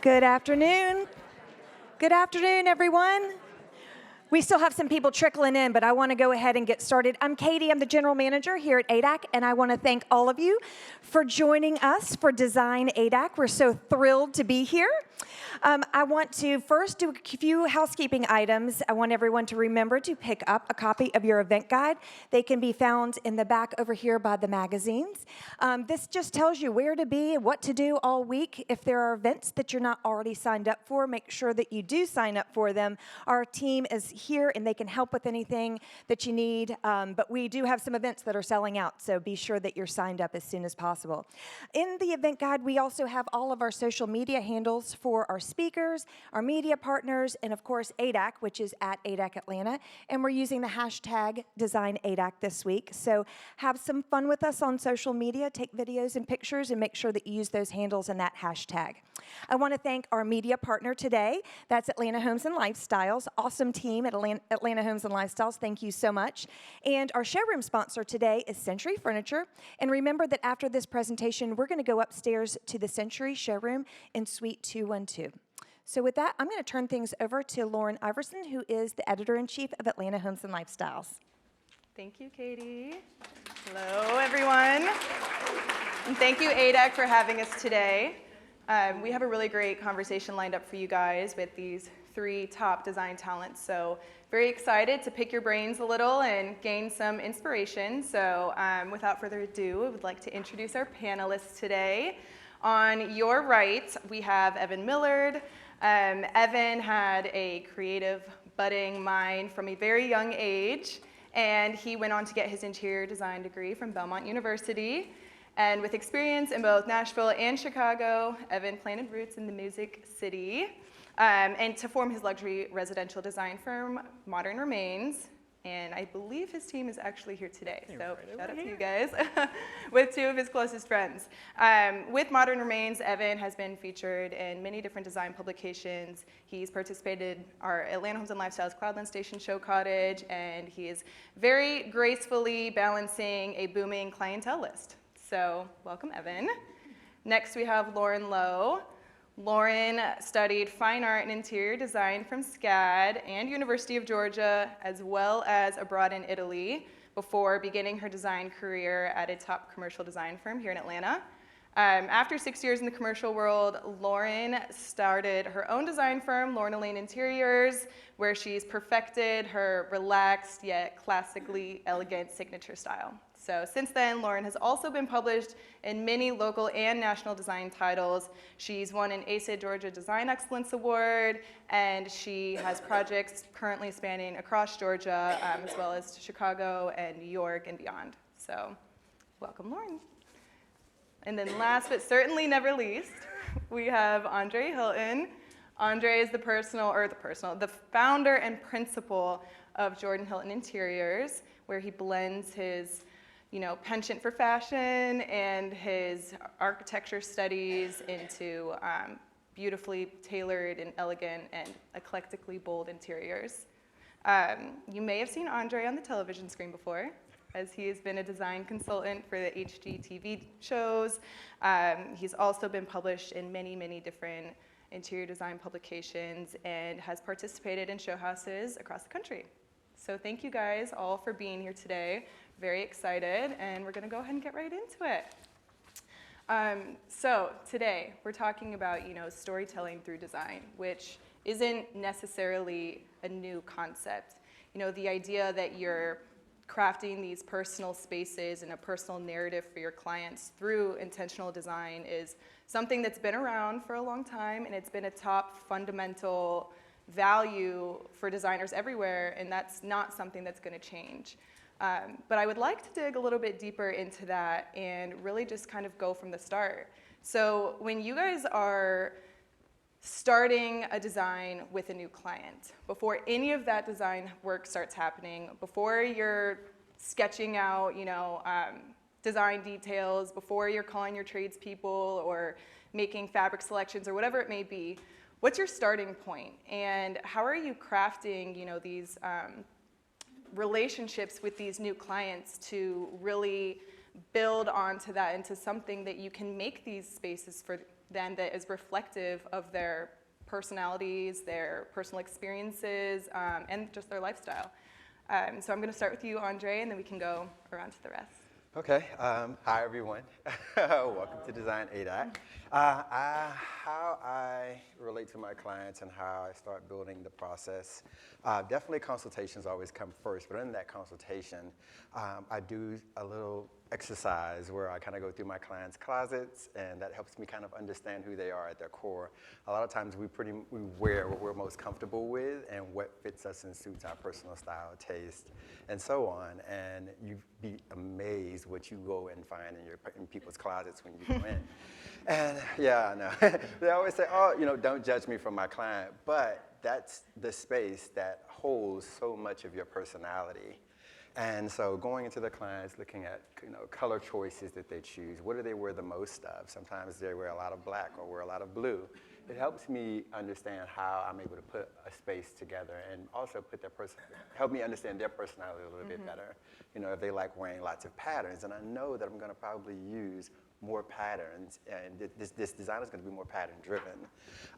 Good afternoon. Good afternoon, everyone. We still have some people trickling in, but I want to go ahead and get started. I'm Katie. I'm the general manager here at ADAC, and I want to thank all of you for joining us for Design ADAC. We're so thrilled to be here. I want to first do a few housekeeping items. I want everyone to remember to pick up a copy of your event guide. They can be found in the back over here by the magazines. This just tells you where to be and what to do all week. If there are events that you're not already signed up for, make sure that you do sign up for them. Our team is here and they can help with anything that you need, but we do have some events that are selling out, so be sure that you're signed up as soon as possible. In the event guide, we also have all of our social media handles for our speakers, our media partners, and of course ADAC, which is at ADAC Atlanta, and we're using the hashtag Design ADAC this week. So have some fun with us on social media, take videos and pictures, and make sure that you use those handles and that hashtag. I want to thank our media partner today. That's Atlanta Homes and Lifestyles. Awesome team at Atlanta Homes and Lifestyles. Thank you so much. And our showroom sponsor today is Century Furniture. And remember that after this presentation, we're going to go upstairs to the Century showroom in Suite 212. So with that, I'm going to turn things over to Lauren Iverson, who is the editor-in-chief of Atlanta Homes and Lifestyles. Thank you, Katie. Hello, everyone. And thank you, ADAC, for having us today. We have a really great conversation lined up for you guys with these 3 top design talents. So very excited to pick your brains a little and gain some inspiration. So without further ado, I would like to introduce our panelists today. On your right, we have Evan Millard. Evan had a creative, budding mind from a very young age, and he went on to get his interior design degree from Belmont University. And with experience in both Nashville and Chicago, Evan planted roots in the Music City, and to form his luxury residential design firm, Modern Remains. And I believe his team is actually here today, so shout out to you guys, with 2 of his closest friends. With Modern Remains, Evan has been featured in many different design publications. He's participated in our Atlanta Homes and Lifestyles Cloudland Station Show Cottage, and he is very gracefully balancing a booming clientele list. So welcome, Evan. Next, we have Lauren Lowe. Lauren studied fine art and interior design from SCAD and University of Georgia, as well as abroad in Italy, before beginning her design career at a top commercial design firm here in Atlanta. After 6 years in the commercial world, Lauren started her own design firm, Elaine Interiors, where she's perfected her relaxed yet classically elegant signature style. So since then, Lauren has also been published in many local and national design titles. She's won an ACID Georgia Design Excellence Award, and she has projects currently spanning across Georgia, as well as Chicago and New York and beyond. So welcome, Lauren. And then last but certainly never least, we have André Hilton. André is the founder and principal of Jordan Hilton Interiors, where he blends his penchant for fashion and his architecture studies into beautifully tailored and elegant and eclectically bold interiors. You may have seen André on the television screen before, as he has been a design consultant for the HGTV shows. He's also been published in many, many different interior design publications and has participated in show houses across the country. So thank you guys all for being here today. Very excited, and we're going to go ahead and get right into it. So today we're talking about storytelling through design, which isn't necessarily a new concept. The idea that you're crafting these personal spaces and a personal narrative for your clients through intentional design is something that's been around for a long time, and it's been a top fundamental value for designers everywhere, and that's not something that's going to change. But I would like to dig a little bit deeper into that and really just kind of go from the start. So when you guys are starting a design with a new client, before any of that design work starts happening, before you're sketching out, design details, before you're calling your tradespeople or making fabric selections or whatever it may be, what's your starting point? And how are you crafting, these relationships with these new clients to really build onto that into something that you can make these spaces for them that is reflective of their personalities, their personal experiences, and just their lifestyle. So I'm going to start with you, André, and then we can go around to the rest. Okay, hi everyone. Welcome to Design ADAC. How I relate to my clients and how I start building the process, definitely consultations always come first, but in that consultation, I do a little exercise where I kind of go through my clients' closets, and that helps me kind of understand who they are at their core. A lot of times we wear what we're most comfortable with and what fits us and suits our personal style, taste, and so on. And you'd be amazed what you go and find in people's closets when you go in. And yeah, I know. They always say, oh, don't judge me for my client, but that's the space that holds so much of your personality. And so going into the clients, looking at color choices that they choose, what do they wear the most of? Sometimes they wear a lot of black or wear a lot of blue. It helps me understand how I'm able to put a space together and also help me understand their personality a little bit better. If they like wearing lots of patterns, and I know that I'm going to probably use more patterns, and this design is going to be more pattern driven.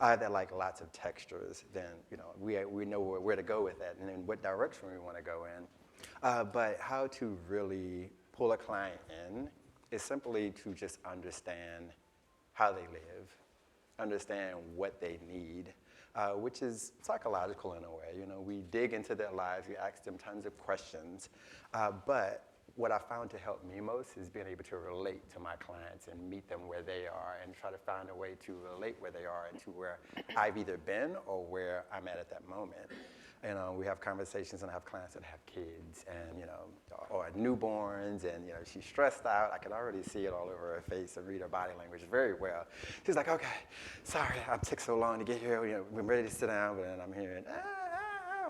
That like lots of textures, then we know where to go with that and in what direction we want to go in. But how to really pull a client in is simply to just understand how they live, understand what they need, which is psychological in a way. We dig into their lives, we ask them tons of questions, but what I found to help me most is being able to relate to my clients and meet them where they are and try to find a way to relate where they are and to where I've either been or where I'm at that moment. We have conversations, and I have clients that have kids and, or newborns, and, she's stressed out. I can already see it all over her face and read her body language very well. She's like, okay, sorry, I took so long to get here. We're ready to sit down, but then I'm hearing,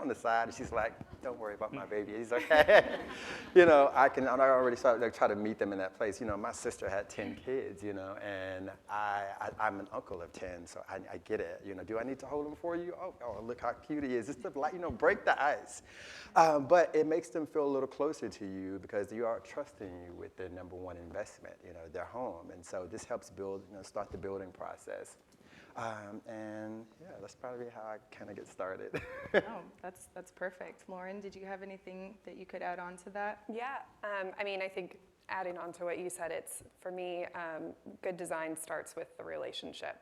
on the side, and she's like, don't worry about my baby, he's okay. I already started to try to meet them in that place. My sister had 10 kids, and I'm an uncle of 10, so I get it. Do I need to hold him for you? Oh, look how cute he is. Just to break the ice. But it makes them feel a little closer to you because you are trusting you with their number one investment, their home. And so this helps start the building process. And yeah, that's probably how I kind of get started. Oh, that's perfect. Lauren, did you have anything that you could add on to that? Yeah, I think adding on to what you said, for me, good design starts with the relationship.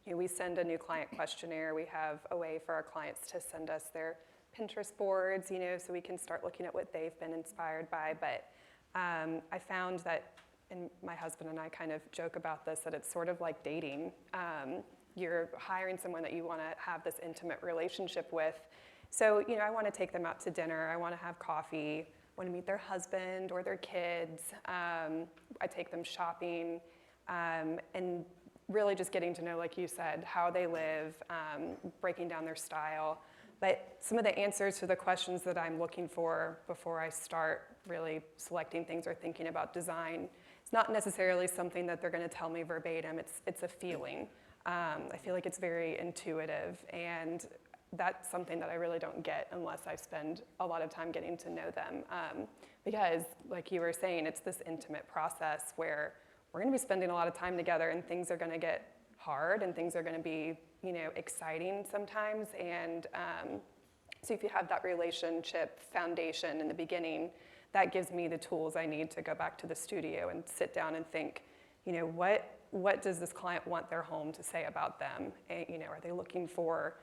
We send a new client questionnaire. We have a way for our clients to send us their Pinterest boards, so we can start looking at what they've been inspired by. But I found that, and my husband and I kind of joke about this, that it's sort of like dating. You're hiring someone that you want to have this intimate relationship with. So, I want to take them out to dinner. I want to have coffee. I want to meet their husband or their kids. I take them shopping, and really just getting to know, like you said, how they live, breaking down their style. But some of the answers to the questions that I'm looking for before I start really selecting things or thinking about design, it's not necessarily something that they're going to tell me verbatim. It's a feeling. I feel like it's very intuitive, and that's something that I really don't get unless I spend a lot of time getting to know them. Because, like you were saying, it's this intimate process where we're going to be spending a lot of time together, and things are going to get hard, and things are going to be, exciting sometimes. And so if you have that relationship foundation in the beginning, that gives me the tools I need to go back to the studio and sit down and think, what does this client want their home to say about them? And, are they looking for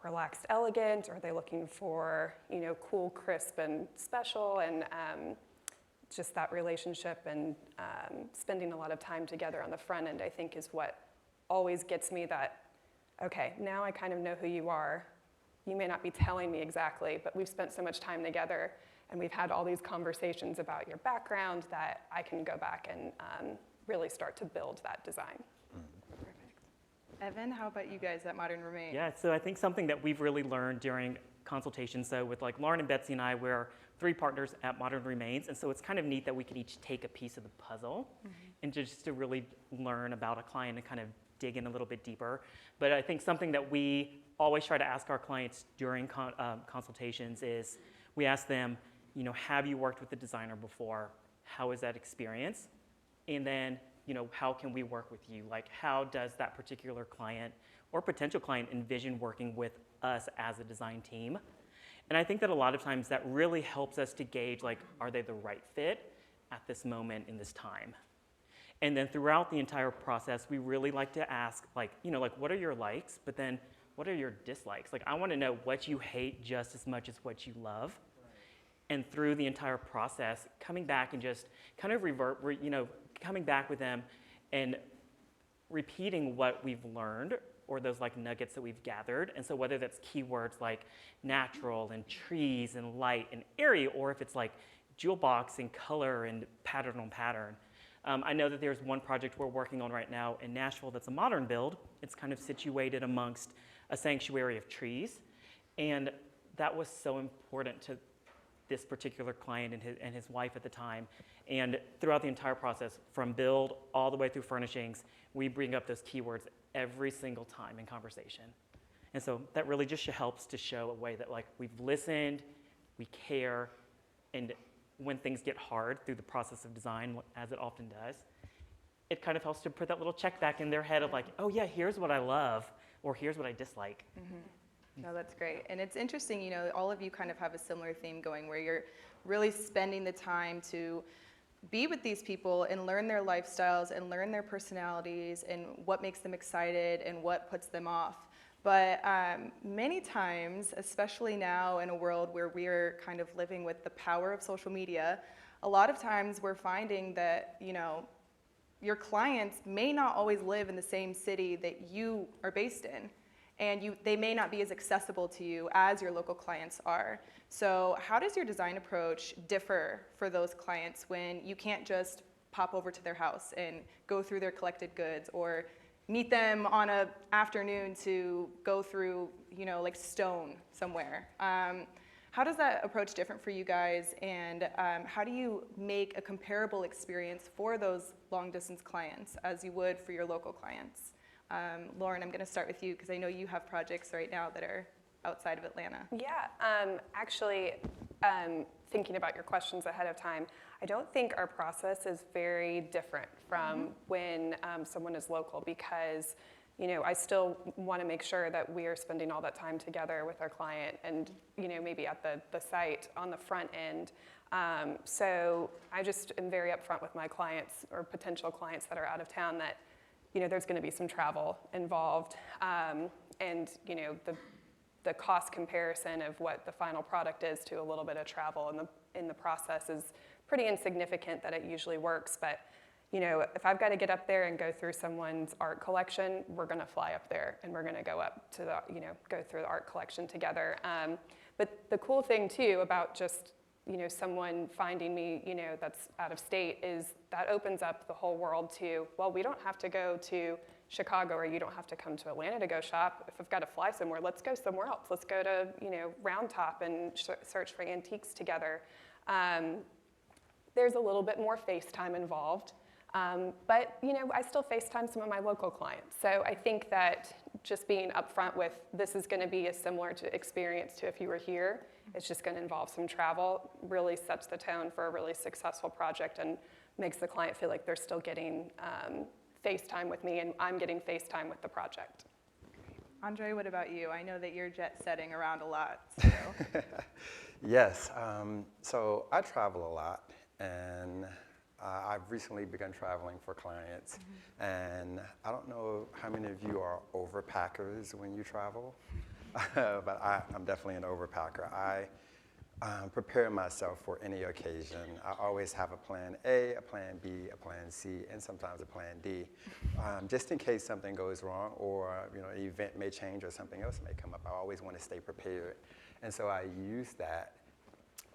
relaxed, elegant? Or are they looking for, cool, crisp, and special? And just that relationship and spending a lot of time together on the front end, I think, is what always gets me that, okay, now I kind of know who you are. You may not be telling me exactly, but we've spent so much time together, and we've had all these conversations about your background that I can go back and really start to build that design. Perfect. Evan, how about you guys at Modern Remains? Yeah, so I think something that we've really learned during consultations, so with like Lauren and Betsy and I, we're 3 partners at Modern Remains, and so it's kind of neat that we can each take a piece of the puzzle and just to really learn about a client and kind of dig in a little bit deeper. But I think something that we always try to ask our clients during consultations is we ask them, have you worked with a designer before? how is that experience? And then, how can we work with you? Like, how does that particular client or potential client envision working with us as a design team? And I think that a lot of times that really helps us to gauge, like, are they the right fit at this moment in this time? And then throughout the entire process, we really like to ask, like, what are your likes, but then what are your dislikes? Like, I want to know what you hate just as much as what you love. And through the entire process, coming back and just kind of coming back with them and repeating what we've learned or those like nuggets that we've gathered. And so whether that's keywords like natural and trees and light and airy, or if it's like jewel box and color and pattern on pattern. I know that there's one project we're working on right now in Nashville that's a modern build. It's kind of situated amongst a sanctuary of trees. And that was so important to this particular client and his wife at the time. And throughout the entire process, from build all the way through furnishings, we bring up those keywords every single time in conversation. And so that really just helps to show a way that like we've listened, we care, and when things get hard through the process of design, as it often does, it kind of helps to put that little check back in their head of like, oh yeah, here's what I love, or here's what I dislike. Mm-hmm. No, that's great. And it's interesting, all of you kind of have a similar theme going where you're really spending the time to be with these people and learn their lifestyles and learn their personalities and what makes them excited and what puts them off. But many times, especially now in a world where we're kind of living with the power of social media, a lot of times we're finding that, your clients may not always live in the same city that you are based in. And they may not be as accessible to you as your local clients are. So how does your design approach differ for those clients when you can't just pop over to their house and go through their collected goods or meet them on an afternoon to go through, like stone somewhere? How does that approach different for you guys? And how do you make a comparable experience for those long distance clients as you would for your local clients? Lauren, I'm going to start with you because I know you have projects right now that are outside of Atlanta. Yeah, actually, thinking about your questions ahead of time, I don't think our process is very different from when someone is local because, I still want to make sure that we are spending all that time together with our client and, maybe at the site on the front end. So I just am very upfront with my clients or potential clients that are out of town that, there's going to be some travel involved, and the cost comparison of what the final product is to a little bit of travel in the process is pretty insignificant that it usually works. But if I've got to get up there and go through someone's art collection, we're going to fly up there and we're going to go up to go through the art collection together. But the cool thing too about just someone finding me, that's out of state is that opens up the whole world to, well, we don't have to go to Chicago or you don't have to come to Atlanta to go shop. If I've got to fly somewhere, let's go somewhere else. Let's go to, Round Top and search for antiques together. There's a little bit more FaceTime involved. But, I still FaceTime some of my local clients. So I think that just being upfront with this is going to be a similar experience to if you were here. It's just going to involve some travel, really sets the tone for a really successful project and makes the client feel like they're still getting FaceTime with me and I'm getting FaceTime with the project. André, what about you? I know that you're jet setting around a lot. So. Yes, so I travel a lot and I've recently begun traveling for clients, and I don't know how many of you are overpackers when you travel, but I'm definitely an overpacker. I prepare myself for any occasion. I always have a plan A, a plan B, a plan C, and sometimes a plan D, just in case something goes wrong or an event may change or something else may come up. I always want to stay prepared, and so I use that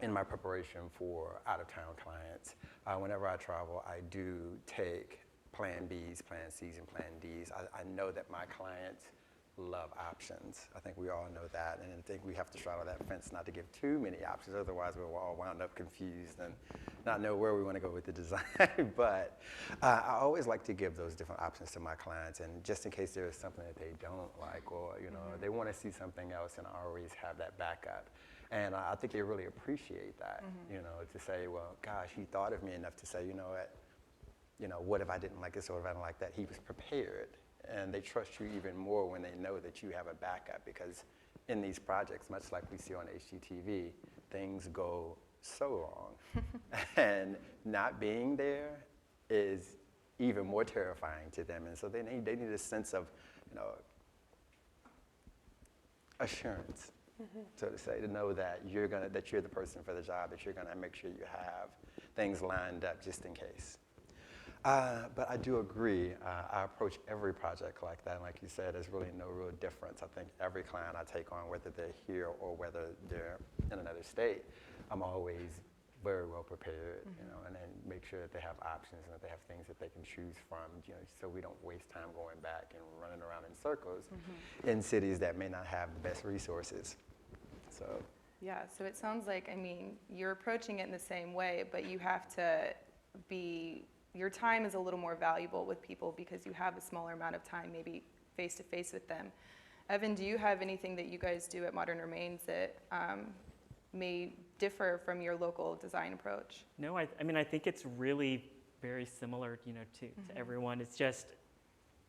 in my preparation for out-of-town clients. Whenever I travel, I do take plan Bs, plan Cs, and plan Ds. I know that my clients love options. I think we all know that, and I think we have to straddle that fence not to give too many options, otherwise we'll all wound up confused and not know where we want to go with the design. But I always like to give those different options to my clients, and just in case there is something that they don't like or they want to see something else, and I always have that backup. And I think they really appreciate that, you know, to say, well, gosh, he thought of me enough to say, what if I didn't like this or if I didn't like that? He was prepared. And they trust you even more when they know that you have a backup, because in these projects, much like we see on HGTV, things go so wrong. And not being there is even more terrifying to them. And so they need a sense of, assurance, so to say, to know that you're the person for the job, that you're gonna make sure you have things lined up just in case. But I do agree, I approach every project like that, and like you said, there's really no real difference. I think every client I take on, whether they're here or whether they're in another state, I'm always very well prepared, and then make sure that they have options and that they have things that they can choose from, so we don't waste time going back and running around in circles in cities that may not have the best resources. So. Yeah, so it sounds like, you're approaching it in the same way, but you have to your time is a little more valuable with people because you have a smaller amount of time, maybe face-to-face with them. Evan, do you have anything that you guys do at Modern Remains that may differ from your local design approach? No, I think it's really very similar, to everyone. It's just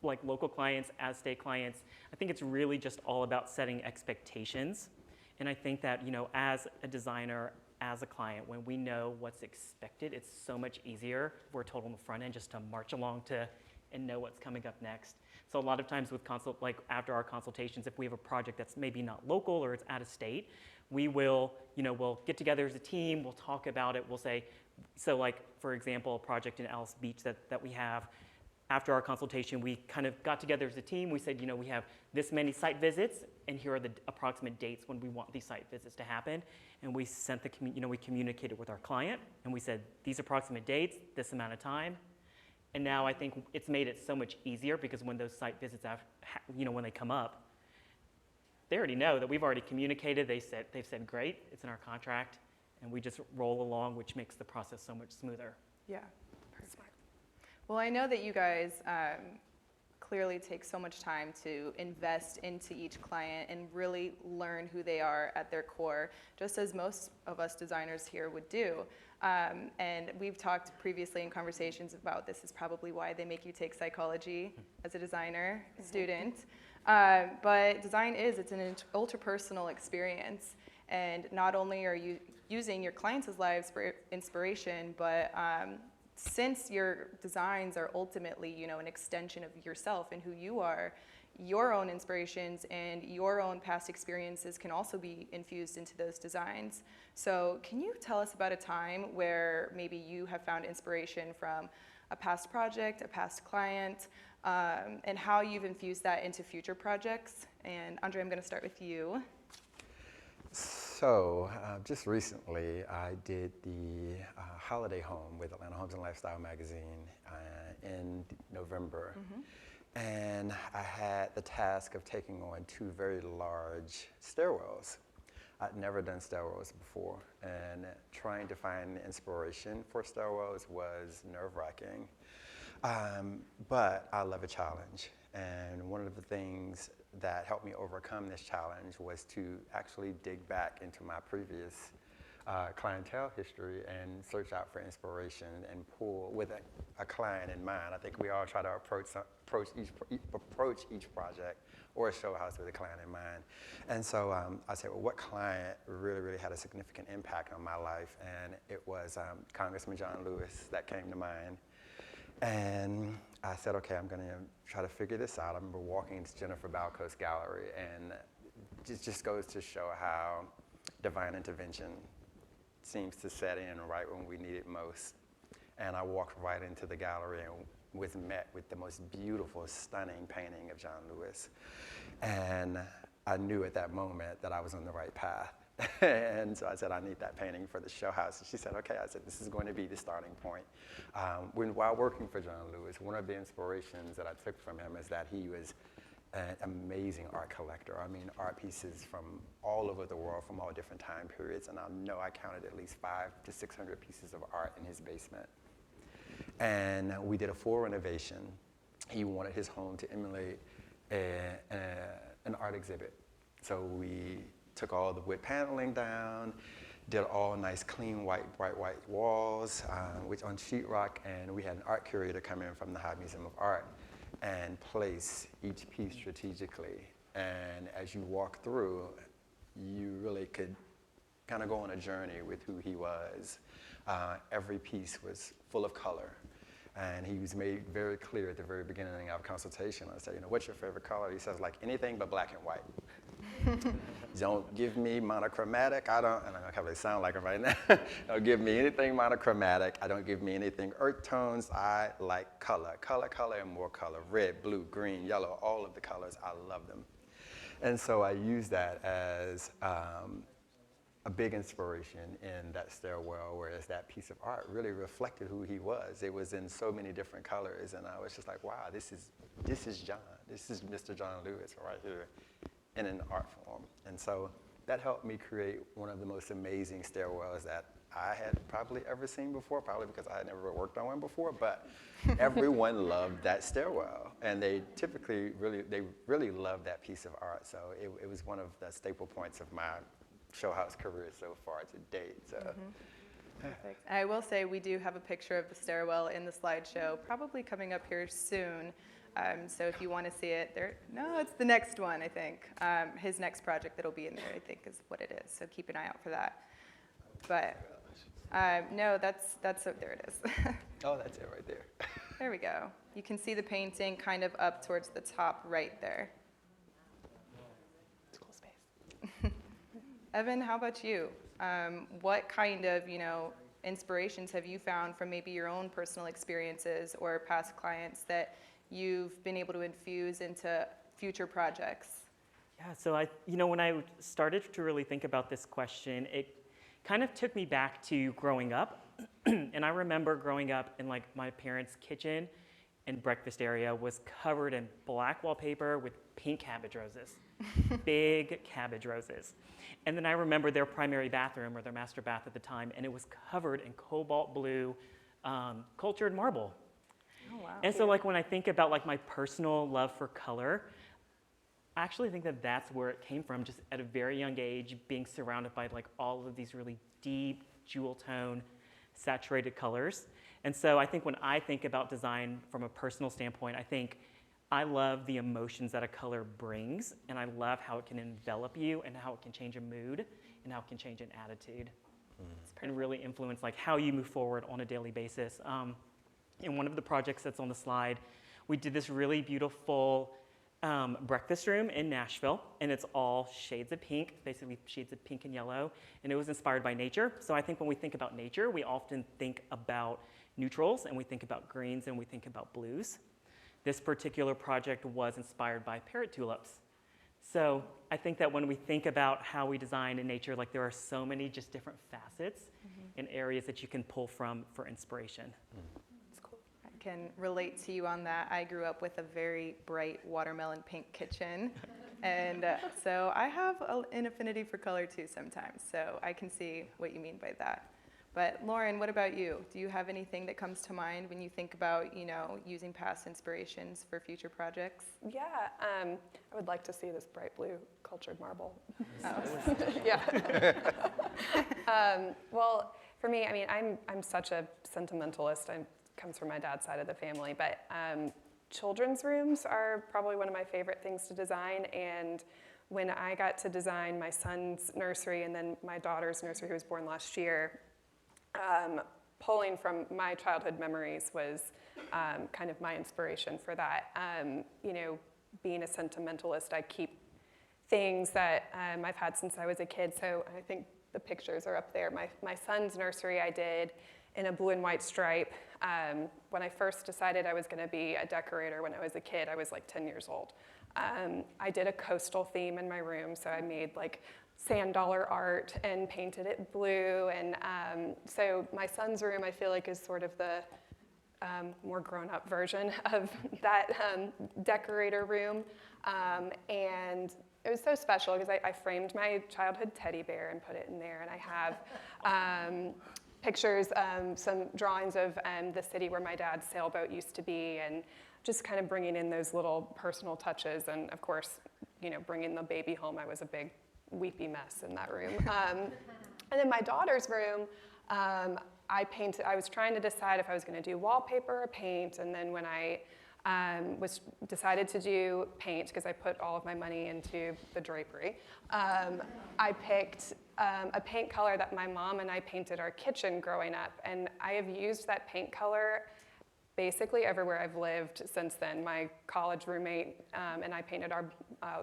like local clients, as state clients. I think it's really just all about setting expectations. And I think that, as a designer, as a client, when we know what's expected, it's so much easier if we're told on the front end just to march along and know what's coming up next. So a lot of times with after our consultations, if we have a project that's maybe not local or it's out of state, we will, we'll get together as a team, we'll talk about it, we'll say, so like, for example, a project in Alice Beach that we have, after our consultation, we kind of got together as a team. We said, we have this many site visits, and here are the approximate dates when we want these site visits to happen. And we sent we communicated with our client, and we said, these approximate dates, this amount of time. And now I think it's made it so much easier because when those site visits, when they come up, they already know that we've already communicated. They've said, great, it's in our contract, and we just roll along, which makes the process so much smoother. Yeah, perfect. Well, I know that you guys clearly take so much time to invest into each client and really learn who they are at their core, just as most of us designers here would do. And we've talked previously in conversations about this is probably why they make you take psychology as a designer student. But design it's an ultra-personal experience. And not only are you using your clients' lives for inspiration, but since your designs are ultimately, an extension of yourself and who you are, your own inspirations and your own past experiences can also be infused into those designs. So can you tell us about a time where maybe you have found inspiration from a past project, a past client, and how you've infused that into future projects? And André, I'm going to start with you. So, just recently, I did the holiday home with Atlanta Homes and Lifestyle magazine in November. And I had the task of taking on 2 very large stairwells. I'd never done stairwells before, and trying to find inspiration for stairwells was nerve-wracking. But I love a challenge, and one of the things that helped me overcome this challenge was to actually dig back into my previous clientele history and search out for inspiration and pull with a client in mind. I think we all try to approach each project or a show house with a client in mind. And so I said, well, what client really had a significant impact on my life? And it was Congressman John Lewis that came to mind. And I said, okay, I'm going to try to figure this out. I remember walking into Jennifer Balco's gallery, and it just goes to show how divine intervention seems to set in right when we need it most. And I walked right into the gallery and was met with the most beautiful, stunning painting of John Lewis. And I knew at that moment that I was on the right path. And so I said, I need that painting for the show house. And she said, okay. I said, this is going to be the starting point. While working for John Lewis, one of the inspirations that I took from him is that he was an amazing art collector. I mean, art pieces from all over the world, from all different time periods. And I know I counted at least 500 to 600 pieces of art in his basement. And we did a full renovation. He wanted his home to emulate an art exhibit. So we took all the wood paneling down, did all nice, clean, bright white walls, which on sheetrock, and we had an art curator come in from the High Museum of Art and place each piece strategically. And as you walk through, you really could kind of go on a journey with who he was. Every piece was full of color. And he was made very clear at the very beginning of our consultation. I said, what's your favorite color? He says, like, anything but black and white. Don't give me monochromatic. I don't probably sound like him right now. Don't give me anything monochromatic. I don't give me anything earth tones. I like color, and more color. Red, blue, green, yellow, all of the colors. I love them. And so I use that as a big inspiration in that stairwell, whereas that piece of art really reflected who he was. It was in so many different colors, and I was just like, wow, this is John. This is Mr. John Lewis right here in an art form. And so that helped me create one of the most amazing stairwells that I had probably ever seen before, probably because I had never worked on one before, but everyone loved that stairwell. And they typically really loved that piece of art. So it was one of the staple points of my show house career so far to date. So. Perfect. I will say we do have a picture of the stairwell in the slideshow, probably coming up here soon. So if you want to see it, it's the next one, I think. His next project that'll be in there, I think, is what it is. So keep an eye out for that. But no, there it is. Oh, that's it right there. There we go. You can see the painting kind of up towards the top right there. It's a cool space. Evan, how about you? What kind of, inspirations have you found from maybe your own personal experiences or past clients that you've been able to infuse into future projects? Yeah, so when I started to really think about this question, it kind of took me back to growing up. And I remember growing up in like my parents' kitchen and breakfast area was covered in black wallpaper with pink cabbage roses, big cabbage roses. And then I remember their primary bathroom or their master bath at the time, and it was covered in cobalt blue cultured marble. Oh, wow. And so like when I think about like my personal love for color, I actually think that that's where it came from, just at a very young age, being surrounded by like all of these really deep jewel tone, saturated colors. And so I think when I think about design from a personal standpoint, I think I love the emotions that a color brings, and I love how it can envelop you and how it can change a mood and how it can change an attitude and really influence like how you move forward on a daily basis. In one of the projects that's on the slide, we did this really beautiful breakfast room in Nashville, and it's all shades of pink, basically shades of pink and yellow, and it was inspired by nature. So I think when we think about nature, we often think about neutrals, and we think about greens, and we think about blues. This particular project was inspired by parrot tulips. So I think that when we think about how we design in nature, like there are so many just different facets and areas that you can pull from for inspiration. It's cool. I can relate to you on that. I grew up with a very bright watermelon pink kitchen. And so I have an affinity for color too sometimes. So I can see what you mean by that. But Lauren, what about you? Do you have anything that comes to mind when you think about, using past inspirations for future projects? Yeah, I would like to see this bright blue cultured marble. Yeah. Well, for me, I mean, I'm such a sentimentalist. It comes from my dad's side of the family, but children's rooms are probably one of my favorite things to design. And when I got to design my son's nursery and then my daughter's nursery, who was born last year, pulling from my childhood memories was kind of my inspiration for that. Being a sentimentalist, I keep things that I've had since I was a kid. So I think the pictures are up there. My son's nursery I did in a blue and white stripe. When I first decided I was going to be a decorator when I was a kid, I was like 10 years old. I did a coastal theme in my room, so I made like sand dollar art and painted it blue. And so my son's room, I feel like, is sort of the more grown-up version of that decorator room. And it was so special because I framed my childhood teddy bear and put it in there. And I have pictures, some drawings of the city where my dad's sailboat used to be, and just kind of bringing in those little personal touches. And of course, bringing the baby home. I was a big weepy mess in that room. And then my daughter's room, I painted. I was trying to decide if I was going to do wallpaper or paint, and then when I decided to do paint, because I put all of my money into the drapery, I picked a paint color that my mom and I painted our kitchen growing up, and I have used that paint color basically everywhere I've lived since then. My college roommate and I painted our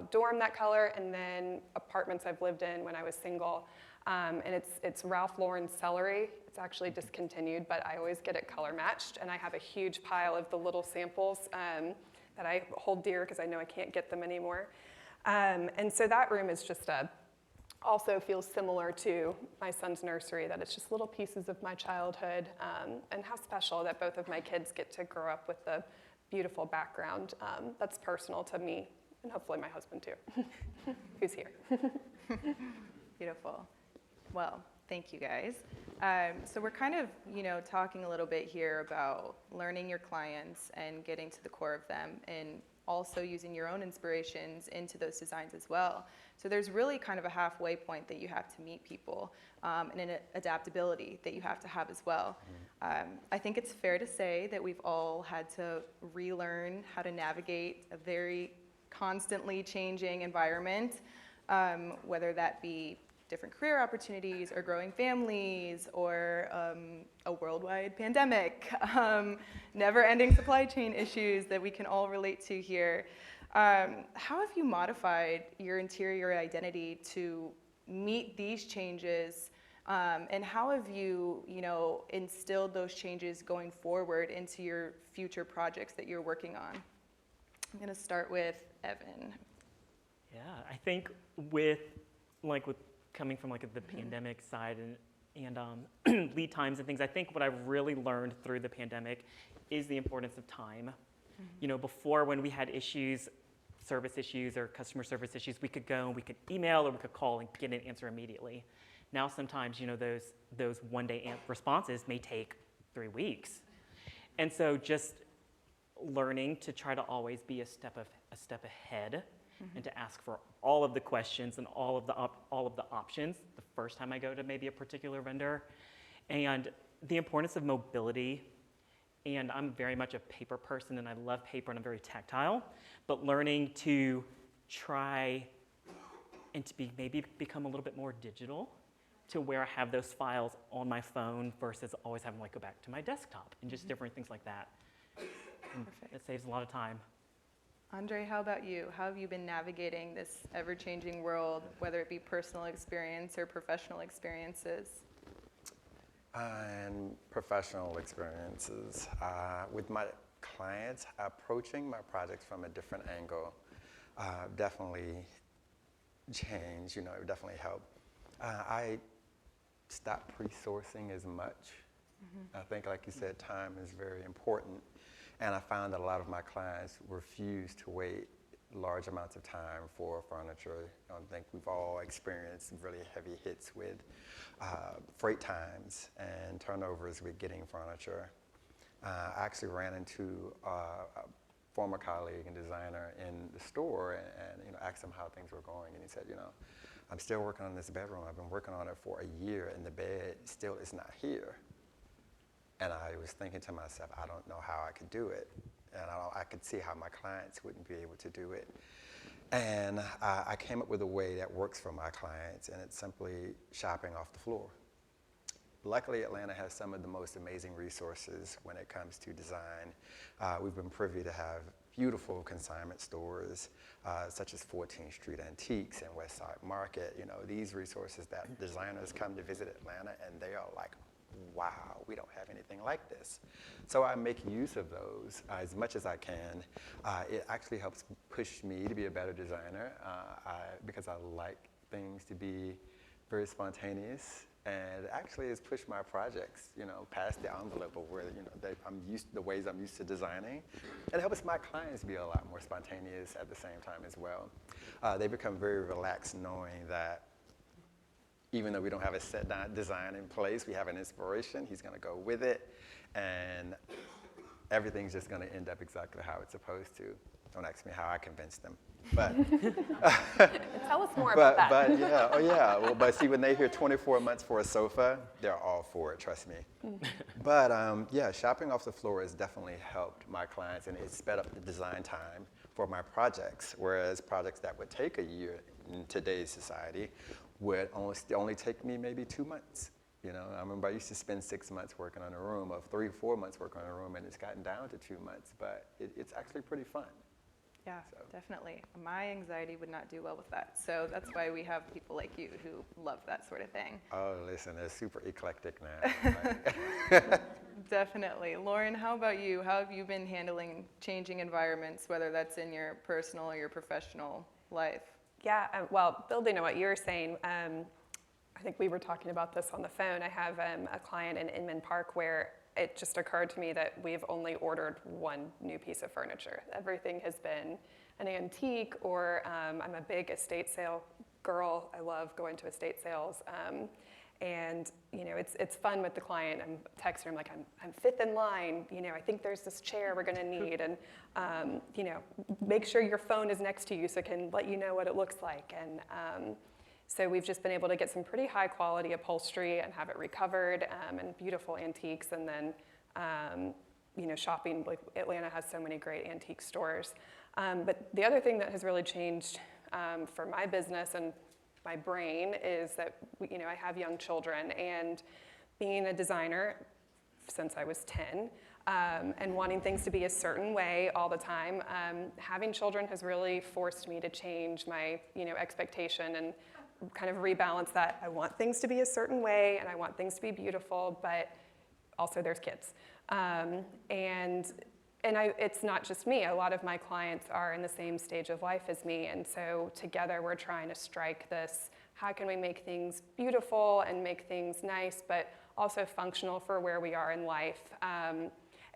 dorm that color, and then apartments I've lived in when I was single. And it's Ralph Lauren Celery. It's actually discontinued, but I always get it color matched, and I have a huge pile of the little samples that I hold dear because I know I can't get them anymore. And so that room is just also feels similar to my son's nursery, that it's just little pieces of my childhood, and how special that both of my kids get to grow up with the beautiful background that's personal to me, and hopefully my husband too, who's here. Beautiful. Well, thank you guys. So we're kind of, talking a little bit here about learning your clients and getting to the core of them, and also using your own inspirations into those designs as well. So there's really kind of a halfway point that you have to meet people, and an adaptability that you have to have as well. I think it's fair to say that we've all had to relearn how to navigate a very constantly changing environment, whether that be different career opportunities or growing families or a worldwide pandemic, never-ending supply chain issues that we can all relate to here. How have you modified your interior identity to meet these changes, and how have you, instilled those changes going forward into your future projects that you're working on? I'm going to start with Evan. Yeah, I think with coming from the pandemic side and lead times and things, I think what I've really learned through the pandemic is the importance of time. Before, when we had issues, service issues or customer service issues, we could go and we could email or we could call and get an answer immediately. Now sometimes, those one-day responses may take 3 weeks. And so just learning to try to always be a step ahead, and to ask for all of the questions and all of the options the first time I go to maybe a particular vendor, and the importance of mobility. And I'm very much a paper person, and I love paper, and I'm very tactile. But learning to try and to maybe become a little bit more digital, to where I have those files on my phone versus always having to go back to my desktop, and just different things like that. And it saves a lot of time. André, how about you? How have you been navigating this ever-changing world, whether it be personal experience or professional experiences? And professional experiences. With my clients, approaching my projects from a different angle definitely changed, it definitely helped. I stopped pre-sourcing as much. I think, like you said, time is very important. And I found that a lot of my clients refuse to wait large amounts of time for furniture. I think we've all experienced really heavy hits with freight times and turnovers with getting furniture. I actually ran into a former colleague and designer in the store and asked him how things were going. And he said, I'm still working on this bedroom. I've been working on it for a year, and the bed still is not here. And I was thinking to myself, I don't know how I could do it. And I could see how my clients wouldn't be able to do it. And I came up with a way that works for my clients, and it's simply shopping off the floor. Luckily, Atlanta has some of the most amazing resources when it comes to design. We've been privy to have beautiful consignment stores, such as 14th Street Antiques and Westside Market. These resources that designers come to visit Atlanta, and they are like, wow, we don't have anything like this. So I make use of those as much as I can. It actually helps push me to be a better designer because I like things to be very spontaneous, and it actually has pushed my projects, past the envelope of where, the ways I'm used to designing. It helps my clients be a lot more spontaneous at the same time as well. They become very relaxed knowing that even though we don't have a set design in place, we have an inspiration. He's going to go with it, and everything's just going to end up exactly how it's supposed to. Don't ask me how I convinced them. But Tell us more about that. but yeah, oh yeah. Well, but see, when they hear 24 months for a sofa, they're all for it. Trust me. But yeah, shopping off the floor has definitely helped my clients, and it's sped up the design time for my projects. Whereas projects that would take a year in today's society would only take me maybe 2 months. You know, I remember I used to spend 6 months working on a room, or 3 or 4 months working on a room, and it's gotten down to 2 months. But it's actually pretty fun. Yeah, definitely. My anxiety would not do well with that. So that's why we have people like you who love that sort of thing. Oh, listen, they're super eclectic now. Definitely. Lauren, how about you? How have you been handling changing environments, whether that's in your personal or your professional life? Yeah, well, building on what you were saying, I think we were talking about this on the phone. I have a client in Inman Park where it just occurred to me that we've only ordered one new piece of furniture. Everything has been an antique, or I'm a big estate sale girl. I love going to estate sales. And you know, it's fun with the client. I'm texting her, I'm like, I'm fifth in line. You know, I think there's this chair we're gonna need, and you know, make sure your phone is next to you so it can let you know what it looks like. And so we've just been able to get some pretty high quality upholstery and have it recovered, and beautiful antiques. And then, you know, shopping, like Atlanta has so many great antique stores. But the other thing that has really changed for my business and my brain is that, you know, I have young children, and being a designer since I was 10, and wanting things to be a certain way all the time, having children has really forced me to change my, you know, expectation and kind of rebalance that. I want things to be a certain way, and I want things to be beautiful, but also there's kids. It's not just me. A lot of my clients are in the same stage of life as me, and so together we're trying to strike this, how can we make things beautiful and make things nice, but also functional for where we are in life. And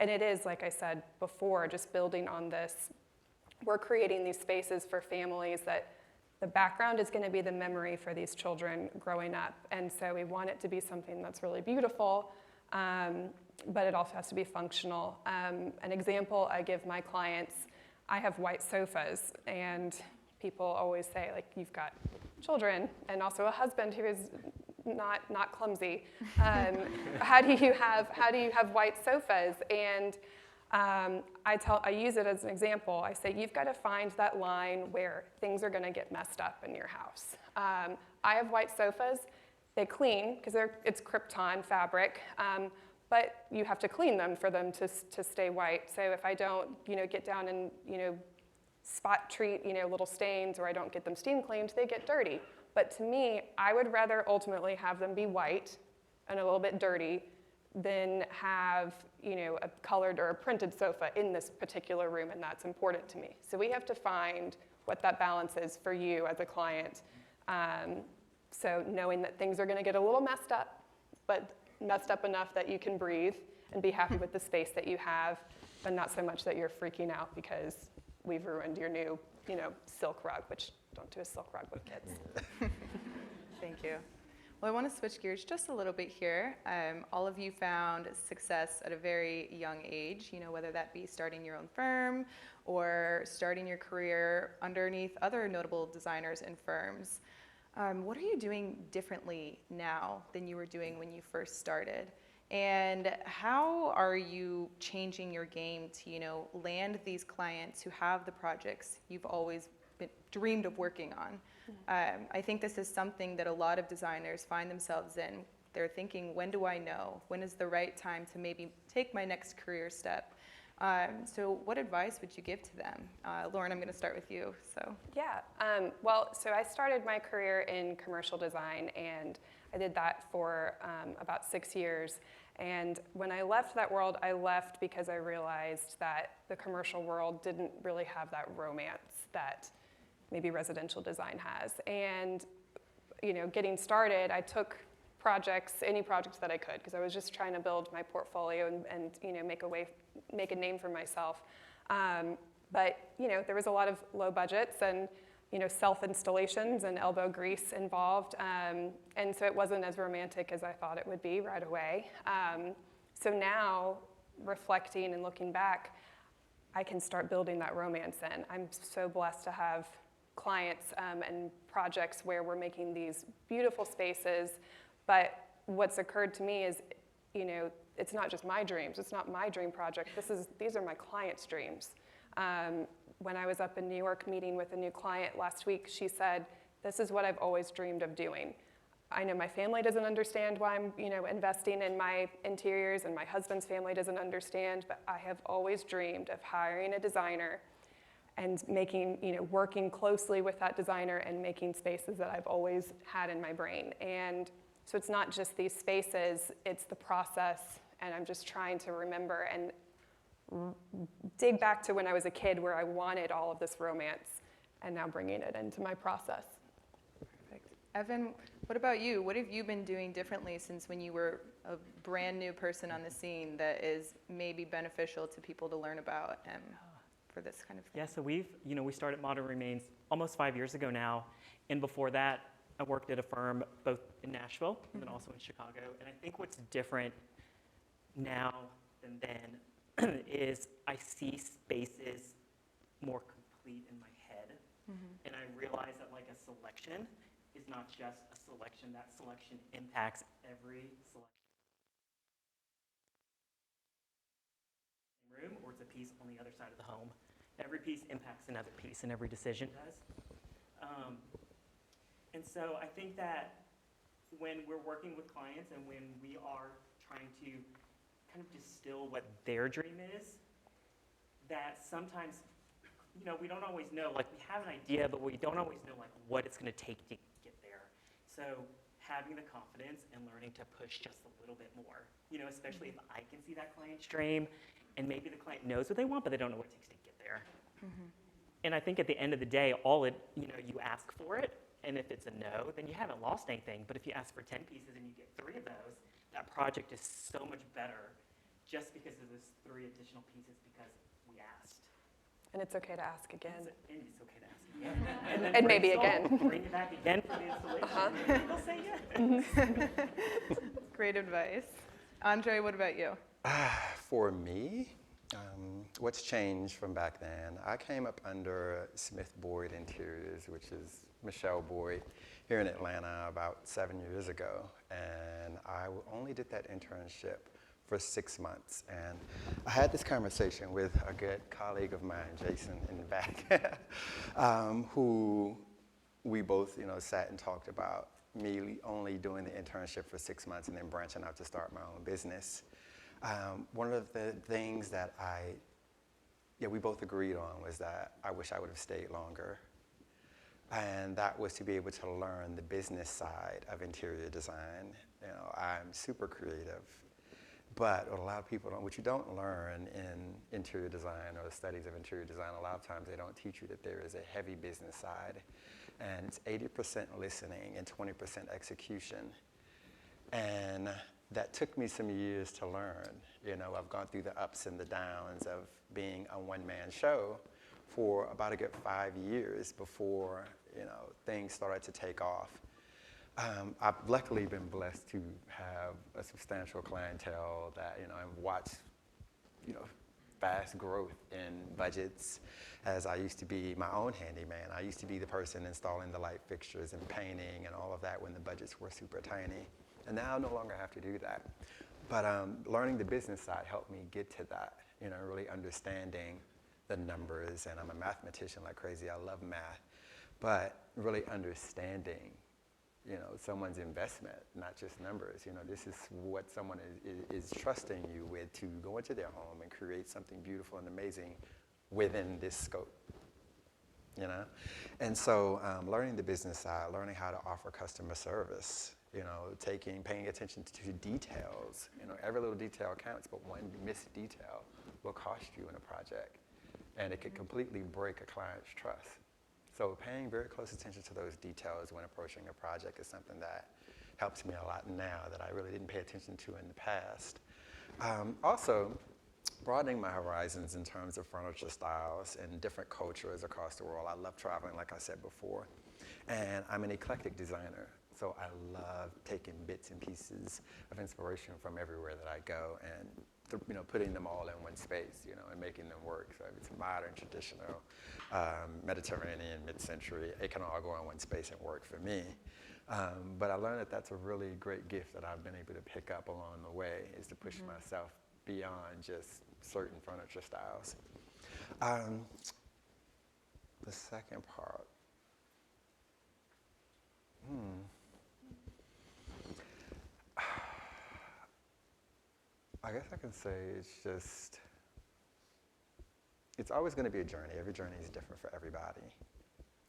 it is, like I said before, just building on this, we're creating these spaces for families that the background is going to be the memory for these children growing up. And so we want it to be something that's really beautiful, but it also has to be functional. An example I give my clients, I have white sofas, and people always say, like, you've got children and also a husband who is not clumsy. How do you have white sofas? And I use it as an example. I say, you've got to find that line where things are going to get messed up in your house. I have white sofas. They clean because it's Krypton fabric, but you have to clean them for them to stay white. So if I don't, you know, get down and, you know, spot treat, you know, little stains, or I don't get them steam cleaned, they get dirty. But to me, I would rather ultimately have them be white and a little bit dirty than have, you know, a colored or a printed sofa in this particular room, and that's important to me. So we have to find what that balance is for you as a client. So knowing that things are going to get a little messed up, but messed up enough that you can breathe and be happy with the space that you have, but not so much that you're freaking out because we've ruined your new, you know, silk rug, which don't do a silk rug with kids. Thank you. Well, I want to switch gears just a little bit here. All of you found success at a very young age, you know, whether that be starting your own firm or starting your career underneath other notable designers and firms. What are you doing differently now than you were doing when you first started? And how are you changing your game to, you know, land these clients who have the projects you've always dreamed of working on? I think this is something that a lot of designers find themselves in. They're thinking, when do I know? When is the right time to maybe take my next career step? So what advice would you give to them? Lauren, I'm going to start with you. So Yeah, well, so I started my career in commercial design, and I did that for about 6 years. And when I left that world, I left because I realized that the commercial world didn't really have that romance that maybe residential design has. And, you know, getting started, I took projects, any projects that I could, because I was just trying to build my portfolio and you know, make a name for myself. But, you know, there was a lot of low budgets and, you know, self-installations and elbow grease involved. And so it wasn't as romantic as I thought it would be right away. So now, reflecting and looking back, I can start building that romance in. I'm so blessed to have clients and projects where we're making these beautiful spaces, but what's occurred to me is, you know, it's not just my dreams. It's not my dream project. These are my clients' dreams. When I was up in New York meeting with a new client last week, she said, "This is what I've always dreamed of doing. I know my family doesn't understand why I'm, you know, investing in my interiors, and my husband's family doesn't understand, but I have always dreamed of hiring a designer and making, you know, working closely with that designer and making spaces that I've always had in my brain." And so it's not just these spaces, it's the process, and I'm just trying to remember and dig back to when I was a kid where I wanted all of this romance, and now bringing it into my process. Perfect. Evan, what about you? What have you been doing differently since when you were a brand new person on the scene that is maybe beneficial to people to learn about for this kind of thing? Yeah, so we started Modern Remains almost 5 years ago now, and before that, I worked at a firm both in Nashville and then also in Chicago. And I think what's different now than then is I see spaces more complete in my head, and I realize that like a selection is not just a selection. That selection impacts every selection. Room, or it's a piece on the other side of the home. Every piece impacts another piece, and every decision does. And so I think that when we're working with clients and when we are trying to kind of distill what their dream is, that sometimes, you know, we don't always know, like we have an idea, but we don't always know like what it's going to take to get there. So having the confidence and learning to push just a little bit more, you know, especially if I can see that client's dream and maybe the client knows what they want, but they don't know what it takes to get there. And I think at the end of the day, you ask for it, and if it's a no, then you haven't lost anything. But if you ask for 10 pieces and you get 3 of those, that project is so much better just because of those 3 additional pieces because we asked. And it's okay to ask again. And it's okay to ask again. And maybe again. Bring it back again for the installation. They'll say yes. Great advice. André, what about you? For me, what's changed from back then? I came up under Smith Boyd Interiors, which is Michelle Boyd, here in Atlanta about 7 years ago. And I only did that internship for 6 months. And I had this conversation with a good colleague of mine, Jason, in the back, who we both, sat and talked about me only doing the internship for 6 months and then branching out to start my own business. One of the things that we both agreed on was that I wish I would have stayed longer. And that was to be able to learn the business side of interior design. I'm super creative, but what a lot of people don't, what you don't learn in interior design or the studies of interior design, a lot of times they don't teach you that there is a heavy business side. And it's 80% listening and 20% execution. And that took me some years to learn. I've gone through the ups and the downs of being a one-man show for about a good 5 years before, things started to take off. I've luckily been blessed to have a substantial clientele that, I've watched, fast growth in budgets, as I used to be my own handyman. I used to be the person installing the light fixtures and painting and all of that when the budgets were super tiny. And now I no longer have to do that. But learning the business side helped me get to that, really understanding the numbers. And I'm a mathematician like crazy. I love math. But really understanding, someone's investment, not just numbers. This is what someone is trusting you with to go into their home and create something beautiful and amazing within this scope. And so learning the business side, learning how to offer customer service, paying attention to details. Every little detail counts, but one missed detail will cost you in a project, and it could completely break a client's trust. So paying very close attention to those details when approaching a project is something that helps me a lot now that I really didn't pay attention to in the past. Also, broadening my horizons in terms of furniture styles and different cultures across the world. I love traveling, like I said before, and I'm an eclectic designer. So I love taking bits and pieces of inspiration from everywhere that I go and putting them all in one space, and making them work. So if it's modern, traditional, Mediterranean, mid-century, it can all go in one space and work for me. But I learned that that's a really great gift that I've been able to pick up along the way, is to push myself beyond just certain furniture styles. The second part. I guess I can say it's always going to be a journey. Every journey is different for everybody.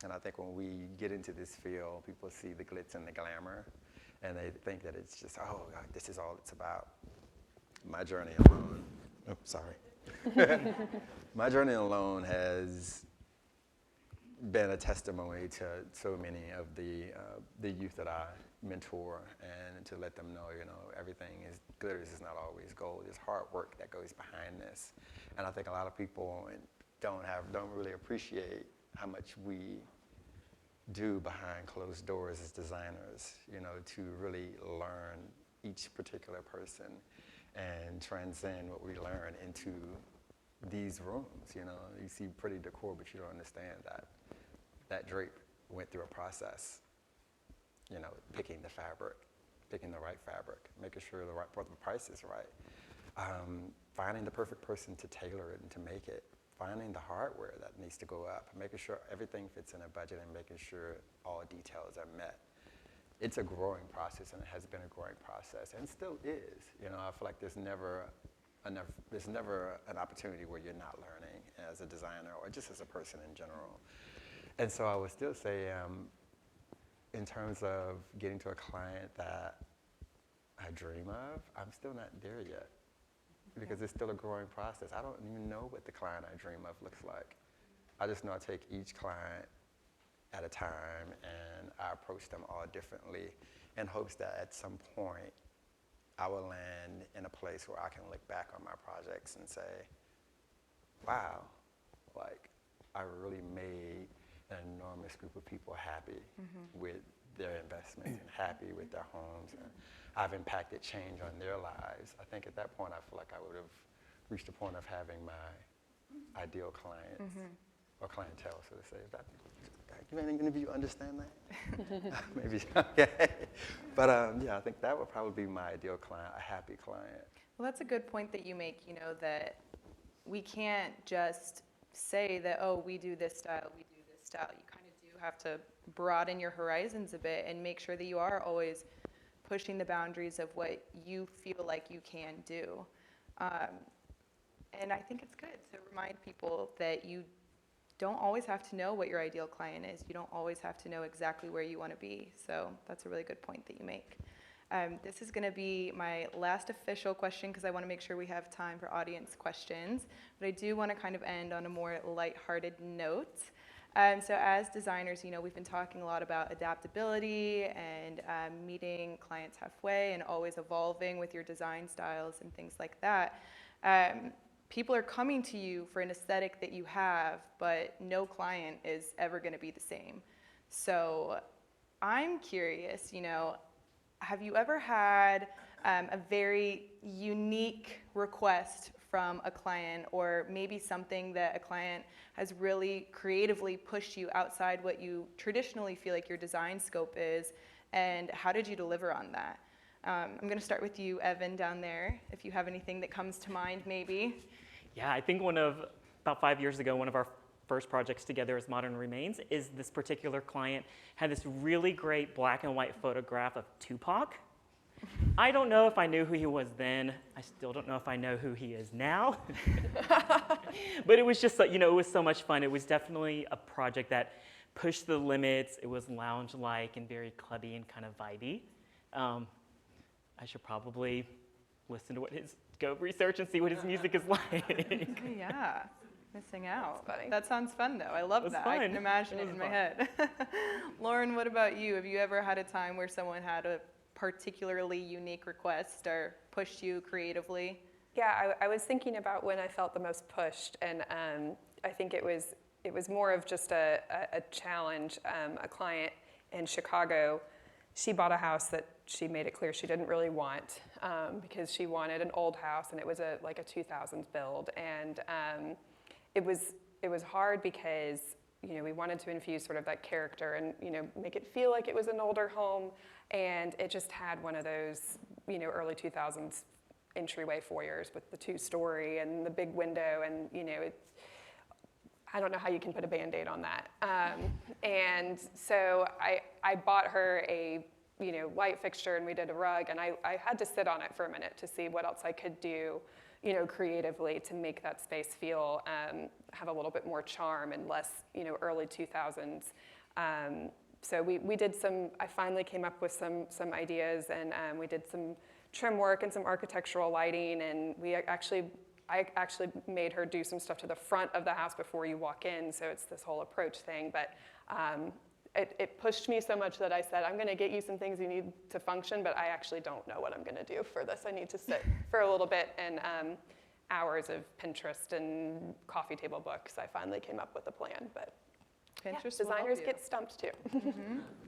And I think when we get into this field, people see the glitz and the glamour, and they think that it's just, oh, God, this is all it's about. My journey alone, my journey alone has been a testimony to so many of the youth that I mentor, and to let them know, everything glitters is not always gold. There's hard work that goes behind this. And I think a lot of people don't really appreciate how much we do behind closed doors as designers, to really learn each particular person and transcend what we learn into these rooms. You see pretty decor, but you don't understand that drape went through a process. Picking the fabric, picking the right fabric, making sure the price is right, finding the perfect person to tailor it and to make it, finding the hardware that needs to go up, making sure everything fits in a budget, and making sure all details are met. It's a growing process, and it has been a growing process, and still is. I feel like there's never an opportunity where you're not learning as a designer or just as a person in general. And so I would still say, in terms of getting to a client that I dream of, I'm still not there yet, because it's still a growing process. I don't even know what the client I dream of looks like. I just know I take each client at a time, and I approach them all differently in hopes that at some point I will land in a place where I can look back on my projects and say, wow, I really made an enormous group of people happy with their investments and happy with their homes, and I've impacted change on their lives. I think at that point I feel like I would have reached a point of having my ideal clients or clientele, so to say. Any of you understand that? Maybe, okay. But I think that would probably be my ideal client, a happy client. Well, that's a good point that you make, that we can't just say that, oh, we do this style, we do this style. You kind of do have to broaden your horizons a bit and make sure that you are always pushing the boundaries of what you feel like you can do. And I think it's good to remind people that you don't always have to know what your ideal client is. You don't always have to know exactly where you want to be. So that's a really good point that you make. This is going to be my last official question, because I want to make sure we have time for audience questions. But I do want to kind of end on a more lighthearted note. So as designers, we've been talking a lot about adaptability and meeting clients halfway and always evolving with your design styles and things like that. People are coming to you for an aesthetic that you have, but no client is ever going to be the same. So I'm curious, have you ever had a very unique request from a client, or maybe something that a client has really creatively pushed you outside what you traditionally feel like your design scope is, and how did you deliver on that? I'm going to start with you, Evan, down there, if you have anything that comes to mind, maybe. Yeah, I think about 5 years ago, one of our first projects together as Modern Remains is this particular client had this really great black and white photograph of Tupac. I don't know if I knew who he was then. I still don't know if I know who he is now. But it was just, it was so much fun. It was definitely a project that pushed the limits. It was lounge-like and very clubby and kind of vibey. I should probably listen to go research and see what his music is like. Yeah, missing out. That's funny. That sounds fun, though. I love that. Fun. I can imagine it in my head. Lauren, what about you? Have you ever had a time where someone had a particularly unique request or pushed you creatively? Yeah, I was thinking about when I felt the most pushed, and I think it was more of just a challenge. A client in Chicago she bought a house that she made it clear she didn't really want because she wanted an old house, and it was like a 2000s build. And it was hard because we wanted to infuse sort of that character and make it feel like it was an older home, and it just had one of those early 2000s entryway foyers with the 2-story and the big window, and I don't know how you can put a Band-Aid on that. And so I bought her a light fixture, and we did a rug, and I had to sit on it for a minute to see what else I could do creatively to make that space feel, have a little bit more charm and less early 2000s. So we did I finally came up with some ideas, and we did some trim work and some architectural lighting, and I actually made her do some stuff to the front of the house before you walk in, so it's this whole approach thing. But it pushed me so much that I said, I'm going to get you some things you need to function, but I actually don't know what I'm going to do for this. I need to sit for a little bit, and hours of Pinterest and coffee table books, I finally came up with a plan. But Pinterest will designers help you. get stumped too.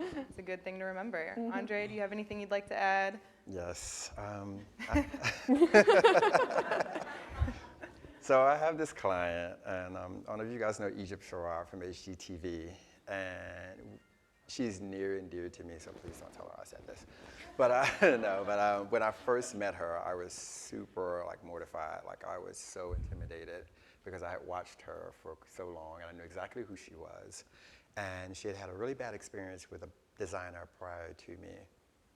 It's a good thing to remember. André, do you have anything you'd like to add? Yes. So I have this client, and I don't know if you guys know Egypt Sherrod from HGTV, and she's near and dear to me, so please don't tell her I said this. But when I first met her, I was super mortified. I was so intimidated because I had watched her for so long, and I knew exactly who she was. And she had had a really bad experience with a designer prior to me.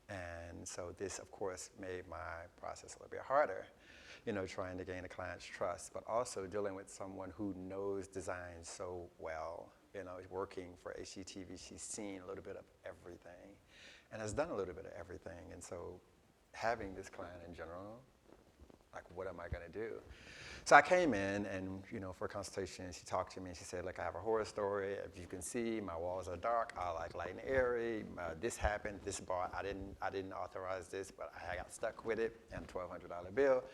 And so this, of course, made my process a little bit harder, trying to gain a client's trust, but also dealing with someone who knows design so well. Working for HGTV, she's seen a little bit of everything and has done a little bit of everything. And so having this client in general, what am I going to do? So I came in and, for a consultation, she talked to me and she said, look, I have a horror story. If you can see, my walls are dark. I like light and airy. This happened, this bought. I didn't authorize this, but I got stuck with it and a $1,200 bill.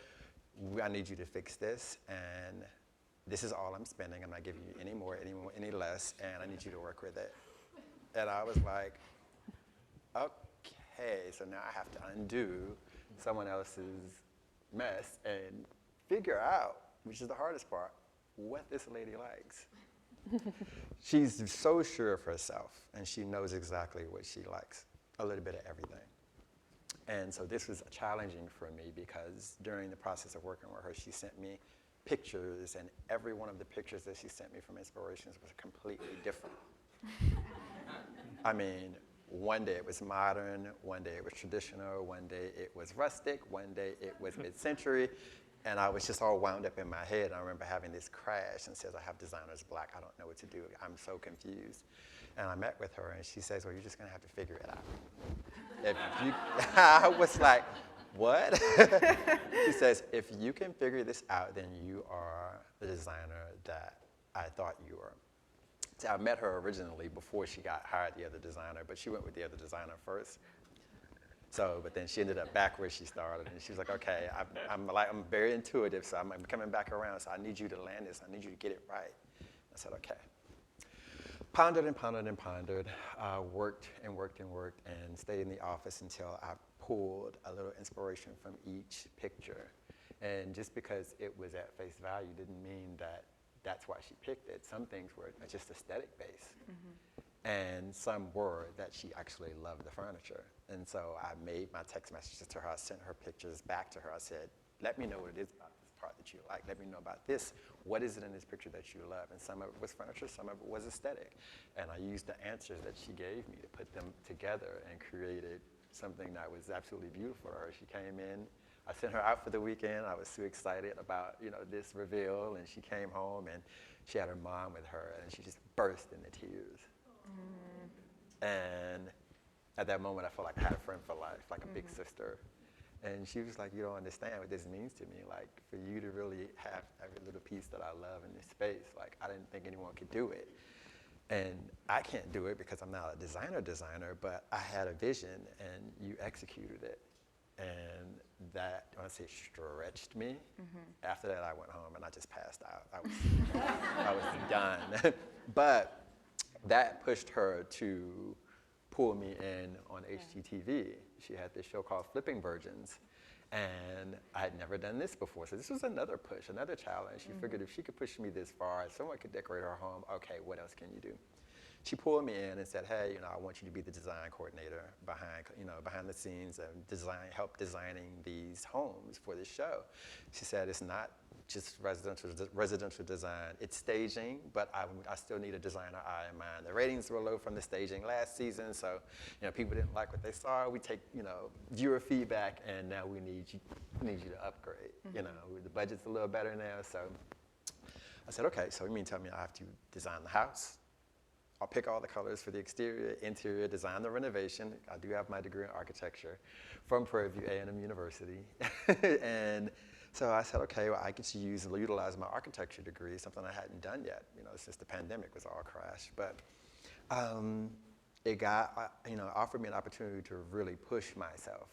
I need you to fix this, and this is all I'm spending. I'm not giving you any more, any less, and I need you to work with it. And I was like, okay, so now I have to undo someone else's mess and figure out, which is the hardest part, what this lady likes. She's so sure of herself, and she knows exactly what she likes, a little bit of everything. And so this was challenging for me because during the process of working with her, she sent me pictures, and every one of the pictures that she sent me from inspirations was completely different. I mean, one day it was modern, one day it was traditional, one day it was rustic, one day it was mid-century, and I was just all wound up in my head. I remember having this crash and says, I have designer's block, I don't know what to do, I'm so confused. And I met with her and she says, well, you're just gonna have to figure it out. I was like, what? She says, if you can figure this out, then you are the designer that I thought you were. So I met her originally before she got hired the other designer, but she went with the other designer first. So, but then she ended up back where she started, and she was like, okay, I'm very intuitive, so I'm coming back around, so I need you to land this, I need you to get it right. I said, okay. Pondered and pondered and pondered, worked and worked and worked, and stayed in the office until I pulled a little inspiration from each picture. And just because it was at face value didn't mean that that's why she picked it. Some things were just aesthetic based. Mm-hmm. And some were that she actually loved the furniture. And so I made my text messages to her, I sent her pictures back to her. I said, let me know what it is about this part that you like. Let me know about this. What is it in this picture that you love? And some of it was furniture, some of it was aesthetic. And I used the answers that she gave me to put them together and created something that was absolutely beautiful to her. She came in, I sent her out for the weekend. I was so excited about, this reveal, and she came home and she had her mom with her and she just burst into tears. Mm. And at that moment I felt like I had a friend for life, like a big sister. And she was like, you don't understand what this means to me. Like, for you to really have every little piece that I love in this space, like, I didn't think anyone could do it. And I can't do it because I'm not a designer, but I had a vision and you executed it. And that, I want to say, stretched me. Mm-hmm. After that, I went home and I just passed out. I was done. But that pushed her to pulled me in on HGTV. She had this show called Flipping Virgins. And I had never done this before. So this was another push, another challenge. She figured if she could push me this far, someone could decorate her home, okay, what else can you do? She pulled me in and said, hey, I want you to be the design coordinator behind the scenes and help designing these homes for this show. She said, it's not just residential design, it's staging, but I still need a designer eye in mind. The ratings were low from the staging last season, so people didn't like what they saw. We take viewer feedback, and now we need you to upgrade. The budget's a little better now, so I said, okay, so you mean tell me I have to design the house? I'll pick all the colors for the exterior, interior, design the renovation. I do have my degree in architecture from Prairie View A&M University. And so I said, okay, well, I could utilize my architecture degree, something I hadn't done yet, since the pandemic was all crashed. But it offered me an opportunity to really push myself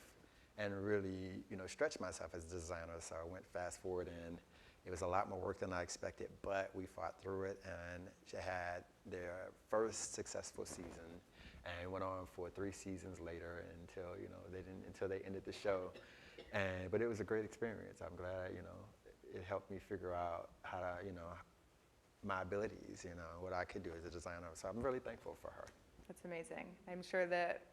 and really, stretch myself as a designer. So I went fast forward, and it was a lot more work than I expected, but we fought through it, and she had their first successful season, and it went on for 3 seasons later until they ended the show. But it was a great experience. I'm glad, it helped me figure out how to, my abilities, what I could do as a designer. So I'm really thankful for her. That's amazing. I'm sure that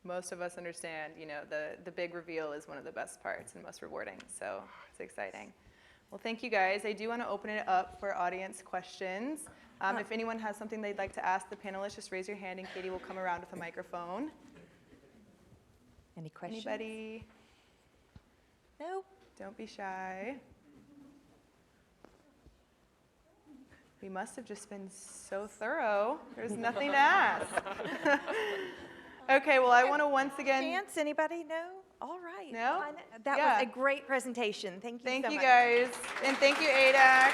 most of us understand, the big reveal is one of the best parts and most rewarding. So it's exciting. Well, thank you guys. I do want to open it up for audience questions. If anyone has something they'd like to ask the panelists, just raise your hand and Katie will come around with a microphone. Any questions? Anybody? No? Don't be shy. We must have just been so thorough. There's nothing to ask. Okay, well, I want to once again... Chance? Anybody? No? All right. No? That Yeah. was a great presentation. Thank you so much. Thank you, guys. And thank you, ADAC.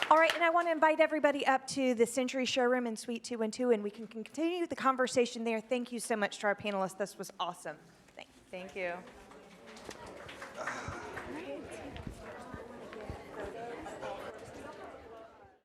All right, and I want to invite everybody up to the Century Showroom in Suite 212, and we can continue the conversation there. Thank you so much to our panelists. This was awesome. Thanks. Thank you.